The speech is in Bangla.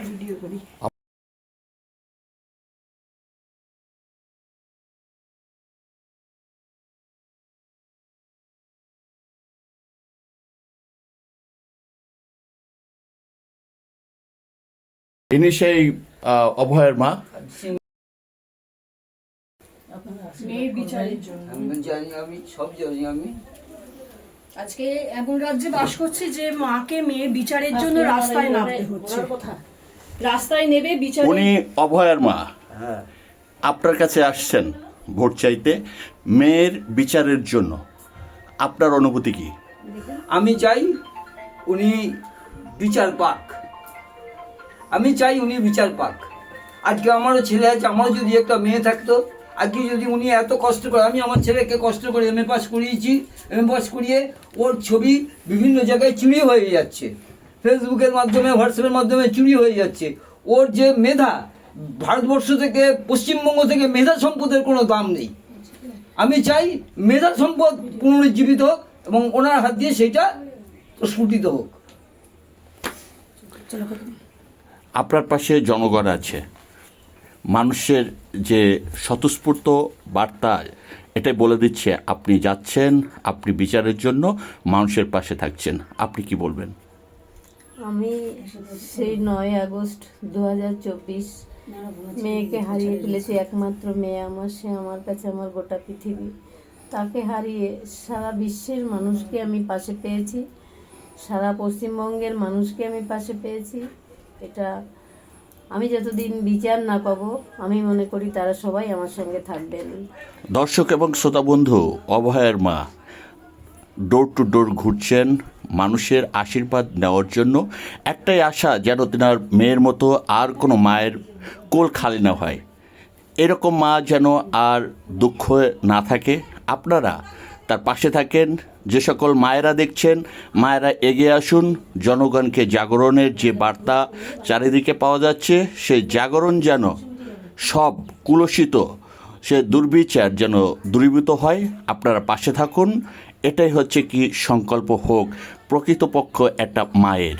ভিডিও করি। ইনি সেই অভয়ের মা। মেয়ের বিচারের জন্য আমি সব জানি। আমি আজকে এমন রাজ্যে বাস করছি যে মাকে মেয়ে বিচারের জন্য রাস্তায় নামতে হচ্ছে। রাস্তায় নেবে বিচার। উনি অভয়ের মা। হ্যাঁ, আপনার কাছে আসছেন ভোট চাইতে মেয়ের বিচারের জন্য। আপনার অনুভূতি কি? আমি চাই উনি বিচার পাক। আমি চাই উনি বিচার পাক। আজকে আমারও ছেলে আছে, আমারও যদি একটা মেয়ে থাকতো, আজকে যদি উনি এত কষ্ট করে, আমি আমার ছেলেকে কষ্ট করে এমএ পাস করিয়েছি, এমএ পাস করিয়ে ওর ছবি বিভিন্ন জায়গায় চুরি হয়ে যাচ্ছে, ফেসবুকের মাধ্যমে হোয়াটসঅ্যাপের মাধ্যমে চুরি হয়ে যাচ্ছে। ওর যে মেধা, ভারতবর্ষ থেকে পশ্চিমবঙ্গ থেকে মেধা সম্পদের কোনো দাম নেই। আমি চাই মেধা সম্পদ পুনরুজ্জীবিত হোক এবং ওনার হাত দিয়ে সেইটা স্ফুটিত হোক। আপনার পাশে জনগণ আছে, মানুষের যে স্বতঃস্ফূর্ত বার্তা এটাই বলে দিচ্ছে আপনি যাচ্ছেন, আপনি বিচারের জন্য মানুষের পাশে থাকছেন। আপনি কি বলবেন? আমি সেই 9 আগস্ট 2024 মেয়েকে হারিয়ে ফেলেছি। একমাত্র মেয়ে আমার, সে আমার কাছে আমার গোটা পৃথিবী। তাকে হারিয়ে সারা বিশ্বের মানুষকে আমি পাশে পেয়েছি, সারা পশ্চিমবঙ্গের মানুষকে আমি পাশে পেয়েছি। এটা আমি যতদিন বিচার না পাবো, আমি মনে করি তারা সবাই আমার সঙ্গে থাকবেন। দর্শক এবং শ্রোতা বন্ধু, অভয়ের মা ডোর টু ডোর ঘুরছেন মানুষের আশীর্বাদ নেওয়ার জন্য। একটাই আশা, যেন তেনার মেয়ের মতো আর কোনো মায়ের কোল খালি না হয়, এরকম মা যেন আর দুঃখ না থাকে। আপনারা তার পাশে থাকেন। যে সকল মায়েরা দেখছেন, মায়েরা এগিয়ে আসুন। জনগণকে জাগরণের যে বার্তা চারিদিকে পাওয়া যাচ্ছে, সেই জাগরণ যেন সব কুলসিত, সে দুর্বিচার যেন দূরীভূত হয়। আপনারা পাশে থাকুন। এটাই হচ্ছে কি সংকল্প হোক প্রকৃতপক্ষ একটা মায়ের।